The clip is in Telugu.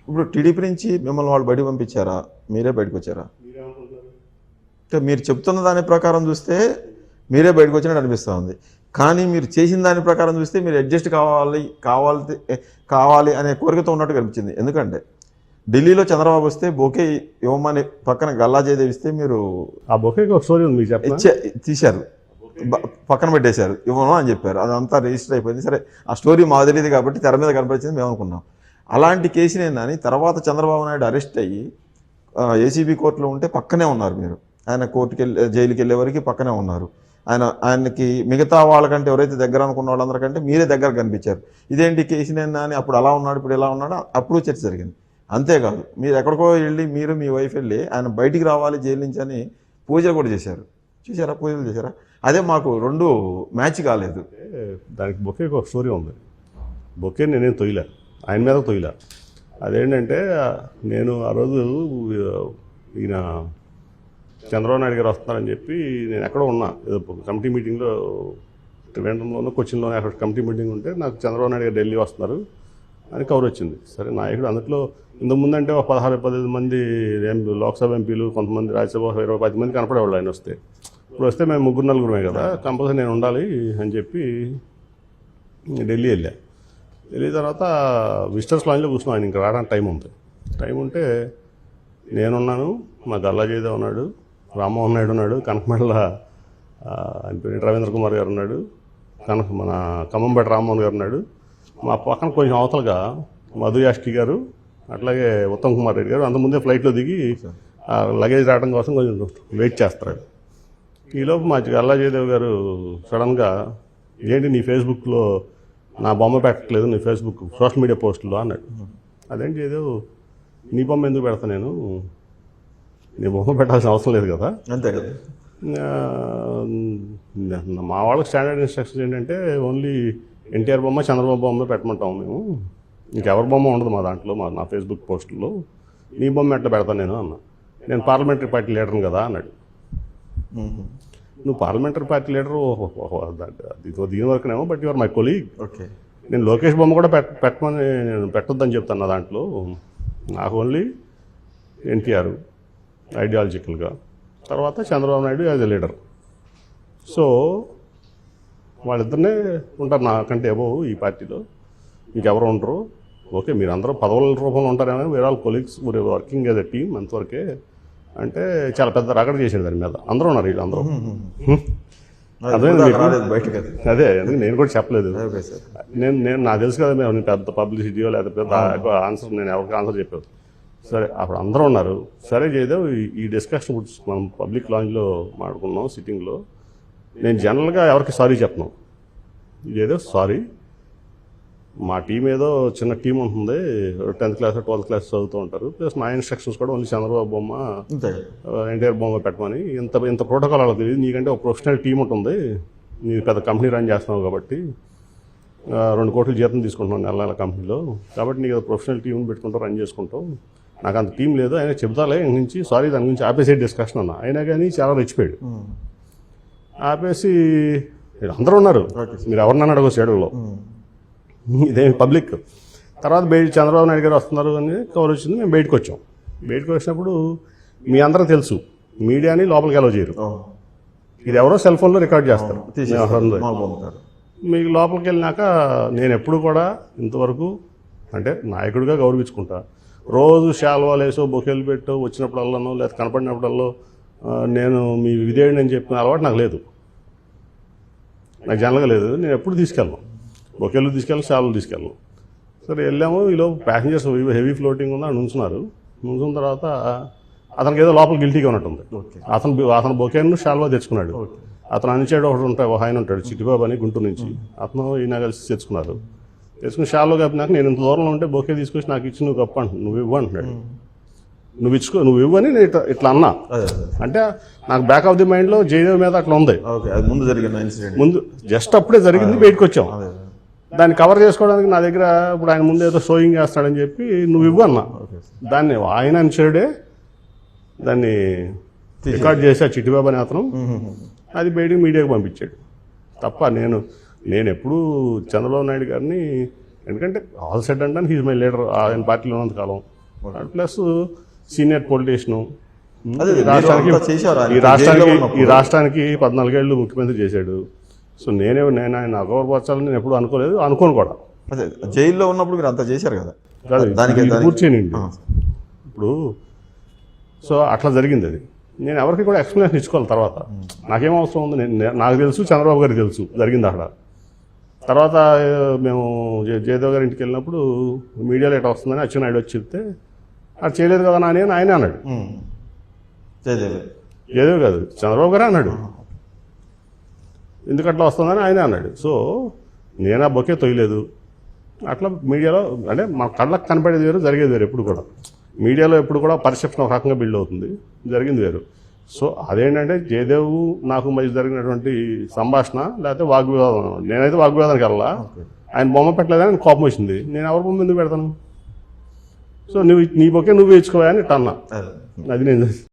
ఇప్పుడు టీడీపీ నుంచి మిమ్మల్ని వాళ్ళు బయటకు పంపించారా, మీరే బయటకు వచ్చారా? మీరు చెప్తున్న దాని ప్రకారం చూస్తే మీరే బయటకు వచ్చినట్టు అనిపిస్తూ ఉంది. కానీ మీరు చేసిన దాని ప్రకారం చూస్తే మీరు అడ్జస్ట్ కావాలి అనే కోరికతో ఉన్నట్టు కనిపించింది. ఎందుకంటే ఢిల్లీలో చంద్రబాబు వస్తే బొకే ఇవ్వమని పక్కన గల్లా జయదేవ్ ఇస్తే మీరు ఆ బొకేకి ఒక స్టోరీ ఉంది తీశారు, పక్కన పెట్టేశారు, ఇవ్వను అని చెప్పారు. అదంతా రిజిస్టర్ అయిపోయింది. సరే, ఆ స్టోరీ మాకు తెలియదు కాబట్టి తెర మీద కనిపించింది మేము అనుకున్నాం. అలాంటి కేసునే కానీ తర్వాత చంద్రబాబు నాయుడు అరెస్ట్ అయ్యి ఏసీబీ కోర్టులో ఉంటే పక్కనే ఉన్నారు మీరు. ఆయన జైలుకి వెళ్ళే వరకు పక్కనే ఉన్నారు. ఆయనకి మిగతా వాళ్ళకంటే ఎవరైతే దగ్గర అనుకున్న వాళ్ళందరికంటే మీరే దగ్గర కనిపించారు. ఇదేంటి కేసునేనా అని అప్పుడు అలా ఉన్నాడు, ఇప్పుడు ఎలా ఉన్నాడు, అప్పుడు చర్చ జరిగింది. అంతేకాదు, మీరు ఎక్కడికో వెళ్ళి మీరు మీ వైఫ్ వెళ్ళి ఆయన బయటికి రావాలి జైలు నుంచి అని పూజలు కూడా చేశారు. చూసారా? పూజలు చేశారా? అదే మాకు రెండు మ్యాచ్ కాలేదు. దానికి బొకేకి ఒక స్టోరీ ఉంది. బొకే నేనేం తొయ్యలే, ఆయన మీద తొయ్యలే. అదేంటంటే నేను ఆ రోజు ఈయన చంద్రబాబు నాయుడు గారు వస్తున్నారని చెప్పి నేను ఎక్కడో ఉన్నా, ఏదో కమిటీ మీటింగ్లో త్రివేంద్రంలోనో కొచ్చిన్లోనో అక్కడ కమిటీ మీటింగ్ ఉంటే నాకు చంద్రబాబు నాయుడు గారు ఢిల్లీ వస్తున్నారు అని కవర్ వచ్చింది. సరే, నాయకుడు అందులో ఇంతకుముందంటే ఒక 16-15 మంది లోక్సభ ఎంపీలు, కొంతమంది రాజ్యసభ 20-10 మంది కనపడేవాళ్ళు ఆయన వస్తే. ఇప్పుడు వస్తే మేము 3-4 కదా, కంపల్సరీ నేను ఉండాలి అని చెప్పి ఢిల్లీ వెళ్ళా. వెళ్ళిన తర్వాత విజిటర్స్ లాంజ్లో కూర్చున్నాం. ఆయన ఇంకా రావడానికి టైం ఉంటే నేనున్నాను, మా గల్లా జయదేవ్ ఉన్నాడు, రామ్మోహన్ నాయుడు ఉన్నాడు, కనకమెడల ఆయన పేరు రవీంద్ర కుమార్ గారు ఉన్నాడు, మన ఖమ్మంపేట రామ్మోహన్ గారు ఉన్నాడు, మా పక్కన కొంచెం అవతలగా మధు యాష్కి గారు, అట్లాగే ఉత్తమ్ కుమార్ రెడ్డి గారు. అంతకుముందే ఫ్లైట్లో దిగి లగేజ్ రావడం కోసం కొంచెం వెయిట్ చేస్తారు. ఈలోపు మా గల్లా జయదేవ్ గారు సడన్గా, ఏంటి నీ ఫేస్బుక్లో నా బొమ్మ పెట్టట్లేదు, నీ ఫేస్బుక్ సోషల్ మీడియా పోస్టులో అన్నాడు. అదేంటి జయదేవ్, నీ బొమ్మ ఎందుకు పెడతా, నేను నీ బొమ్మ పెట్టాల్సిన అవసరం లేదు కదా. అంతే కదా. మా వాళ్ళకి స్టాండర్డ్ ఇన్స్ట్రక్షన్స్ ఏంటంటే ఓన్లీ ఎన్టీఆర్ బొమ్మ, చంద్రబాబు బొమ్మ పెట్టమంటాం మేము, ఇంకెవరి బొమ్మ ఉండదు మా దాంట్లో, నా ఫేస్బుక్ పోస్టుల్లో. నీ బొమ్మ ఎట్లా పెడతాను నేను అన్నా. నేను పార్లమెంటరీ పార్టీ లీడర్ని కదా అన్నాడు. నువ్వు పార్లమెంటరీ పార్టీ లీడరు దీని వరకునేమో, but your my colleague. Okay, నేను లోకేష్ బొమ్మ కూడా పెట్టమని నేను పెట్టొద్దని చెప్తాను నా దాంట్లో. నాకు ఓన్లీ ఎన్టీఆర్ ఐడియాలజికల్గా, తర్వాత Chandrababu Naidu as a leader. So వాళ్ళిద్దరినే ఉంటారు నాకంటే అబోవ్ ఈ పార్టీలో, ఇంకెవరు ఉండరు. ఓకే, మీరు అందరూ పదవుల రూపంలో ఉంటారేమో, వేరే వాళ్ళ colleagues working as a team అంతవరకే అంటే చాలా పెద్ద రగడ చేశాడు దాని మీద. అందరూ ఉన్నారు వీళ్ళు అందరూ. అదే ఎందుకు నేను కూడా చెప్పలేదు. నేను నాకు తెలుసు కదా, మేము పెద్ద పబ్లిసిటీయో లేదా పెద్ద ఆన్సర్ నేను ఎవరికి ఆన్సర్ చెప్పాను. సరే, అప్పుడు అందరూ ఉన్నారు. సరే జయదేవ్, ఈ డిస్కషన్ మనం పబ్లిక్ లాంజ్లో మాట్లాడుకున్నాం సిట్టింగ్లో. నేను జనరల్గా ఎవరికి సారీ చెప్పను. జయదేవ్ సారీ, మా టీం ఏదో చిన్న టీం ఉంటుంది, 10th క్లాస్ 12th క్లాస్ చదువుతూ ఉంటారు, ప్లస్ నా ఇన్స్ట్రక్షన్స్ కూడా ఓన్లీ చంద్రబాబు బొమ్మ, ఎన్టీఆర్ బొమ్మ పెట్టమని. ఇంత ప్రోటోకాల్ అలా తెలియదు. నీకంటే ఒక ప్రొఫెషనల్ టీం ఉంటుంది, నీ పెద్ద కంపెనీ రన్ చేస్తున్నావు కాబట్టి, 2 కోట్ల జీతం తీసుకుంటున్నావు నెల కంపెనీలో, కాబట్టి నీకు ప్రొఫెషనల్ టీం పెట్టుకుంటావు, రన్ చేసుకుంటావు. నాకు అంత టీం లేదు, అయినా చెప్తాలే నుంచి సారీ, దాని గురించి ఆపేసే డిస్కషన్ అన్నా. అయినా కానీ చాలా రెచ్చిపోయాడు. ఆపేసి అందరూ ఉన్నారు, మీరు ఎవరినన్నా అడగ షెడ్యూల్లో, ఇదేమి పబ్లిక్. తర్వాత చంద్రబాబు నాయుడు గారు వస్తున్నారు అని కవర్ వచ్చింది. మేము బయటకు వచ్చాం. బయటకు వచ్చినప్పుడు మీ అందరూ తెలుసు, మీడియాని లోపలికి అలౌ చేయరు. ఇది ఎవరో సెల్ ఫోన్లో రికార్డ్ చేస్తారు. మీకు లోపలికి వెళ్ళినాక నేను ఎప్పుడు కూడా ఇంతవరకు అంటే నాయకుడిగా గౌరవించుకుంటా. రోజు శాల్వాలు వేసో బొకేలు పెట్టో వచ్చినప్పుడల్లానో లేదా కనపడినప్పుడల్లో నేను మీ విధేయుడిని అని చెప్పిన అలవాటు నాకు లేదు, నాకు జనరల్గా లేదు. నేను ఎప్పుడు తీసుకెళ్ళను, బొకేలు తీసుకెళ్ళను, శాలువలు తీసుకెళ్ళను. సరే వెళ్ళాము. ఈలో ప్యాసింజర్స్ హెవీ ఫ్లోటింగ్ ఉంది, నుంచున్నారు. నుంచున్న తర్వాత అతనికి ఏదో లోపల గిల్టీగా ఉన్నట్టుంది. అతను బొకేను శాలువా తెచ్చుకున్నాడు. అతను అనిచేడు ఒకటి ఉంటాయి, ఒక ఆయన ఉంటాడు చిట్టిబాబు అని గుంటూరు నుంచి, అతను ఈయన కలిసి తెచ్చుకున్నారు. తెచ్చుకుని శాలువా కప్పినాక నేను ఇంత దూరంలో ఉంటే బొకే తీసుకొచ్చి నాకు ఇచ్చి నువ్వు కప్ప అంటున్నాడు, నువ్వు ఇవ్వు అంటున్నాడు. నువ్వు ఇవ్వని నేను ఇట్లా అన్నా. అంటే నాకు బ్యాక్ ఆఫ్ ది మైండ్లో జయదేవ్ మీద అట్లా ఉంది. ముందు జస్ట్ అప్పుడే జరిగింది, బయటకు వచ్చాం. దాన్ని కవర్ చేసుకోవడానికి నా దగ్గర ఇప్పుడు ఆయన ముందు ఏదో షోయింగ్ చేస్తాడని చెప్పి నువ్వు ఇవ్వు అన్నా. దాన్ని ఆయన అనుచరుడే దాన్ని రికార్డ్ చేసి ఆ చిట్టిబాబు అని అతను అది బయటికి మీడియాకి పంపించాడు. తప్ప నేను ఎప్పుడూ చంద్రబాబు నాయుడు గారిని, ఎందుకంటే ఆల్ సెడ్ అంటే హీజ్ మై లీడర్, ఆయన పార్టీలో ఉన్నంత కాలం ప్లస్ సీనియర్ పొలిటీషియను. అదే ఈ రాష్ట్రానికి మీరు అంతా చేశారు ఆయన ఈ రాష్ట్రానికి జైల్లో ఈ ఉన్నప్పుడు. రాష్ట్రానికి 14 ఏళ్ళు ముఖ్యమంత్రి చేశాడు. సో నేను ఆయన అగౌరవపరచాలని నేను ఎప్పుడు అనుకోను కూడా. అదే జైల్లో ఉన్నప్పుడు మీరు అంతా చేశారు కదా. కాదు, దానికి ఇది పూర్తి చేయండి ఆ. ఇప్పుడు. సో అట్లా జరిగింది అది. నేను ఎవరికి కూడా ఎక్స్ప్లెనేషన్ ఇచ్చుకోవాలి తర్వాత. నాకేం అవసరం ఉంది, నాకు తెలుసు, చంద్రబాబు గారికి తెలుసు జరిగింది అక్కడ. తర్వాత మేము జయదేవ్ గారి ఇంటికి వెళ్ళినప్పుడు మీడియాలో ఎట్లా వస్తుందని అచ్చెన్నాయుడు వచ్చి చెప్తే అది చేయలేదు కదా నాని అని ఆయనే అన్నాడు. జయదేవ్ కాదు, చంద్రబాబు గారే అన్నాడు. ఎందుకట్లా వస్తుందని ఆయనే అన్నాడు. సో నేను ఆ బొకే తొయ్యలేదు. అట్లా మీడియాలో అంటే మా కళ్ళకు కనపడేది వేరు, జరిగేది వేరు. ఎప్పుడు కూడా మీడియాలో ఎప్పుడు కూడా పర్సెప్షన్ ఒక రకంగా బిల్డ్ అవుతుంది, జరిగింది వేరు. సో అదేంటంటే జయదేవ్ నాకు మధ్య జరిగినటువంటి సంభాషణ లేకపోతే వాగ్వివాదం. నేనైతే వాగ్వివాదానికి వెళ్ళా. ఆయన బొమ్మ పెట్టలేదని ఆయన కోపం వచ్చింది. నేను ఎవరి బొమ్మ ఎందుకు పెడతాను? సో నీ బొకే నువ్వు వేయించుకోవా అని అన్నా. అది నేను